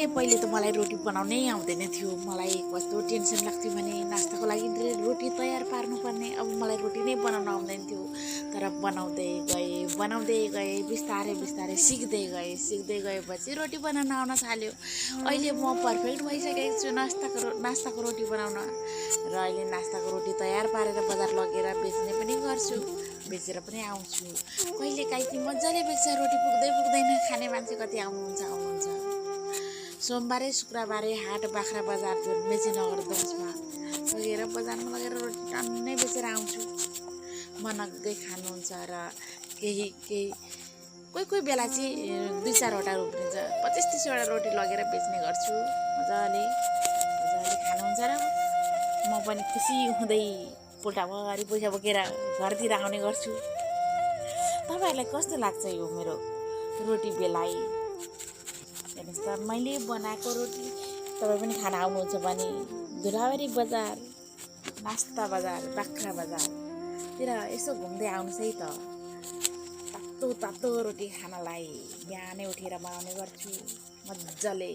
पहिले त मलाई रोटी बनाउनै आउँदैन थियो। मलाई कस्तो टेन्सन लाग्थ्यो भने नास्ताको लागि रोटी तयार पार्नुपर्ने। अब मलाई रोटी नै बनाउन आउँदैन थियो। तर बनाउँदै गएँ बिस्तारै बिस्तारै सिक्दै गएपछि रोटी बनाउन आउन थाल्यो। अहिले म पर्फेक्ट भइसकेको छु नास्ताको रोटी बनाउन। र अहिले नास्ताको रोटी तयार पारेर बजार लगेर बेच्ने पनि गर्छु, बेचेर पनि आउँछु। कहिलेकाहीँ मजाले बेच्छ, रोटी पुग्दैन खाने मान्छे कति आउनुहुन्छ। सोमबारे शुक्रबारे हाट बाख्रा बजार मेचीनगर 10मा लगेर बजारमा लगेर रोटी टन्नै बेचेर आउँछु। मनग्गै खानुहुन्छ र कोही बेला चाहिँ 2-4वटा उब्रिन्छ, 25-30वटा रोटी लगेर बेच्ने गर्छु। मजाले खानुहुन्छ र म पनि खुसी हुँदै पोल्टाभरि पैसा बोकेर घरतिर आउने गर्छु। तपाईँहरूलाई कस्तो लाग्छ यो मेरो रोटी बेलाइ? हेर्नुहोस् त, मैले बनाएको रोटी तपाईँ पनि खान आउनुहुन्छ भने धुलाबारी बजार, नास्ता बजार, बाख्रा बजारतिर यसो घुम्दै आउनुहोस् है त। तातो रोटी खानलाई बिहानै उठेर बनाउने गर्छु मजाले।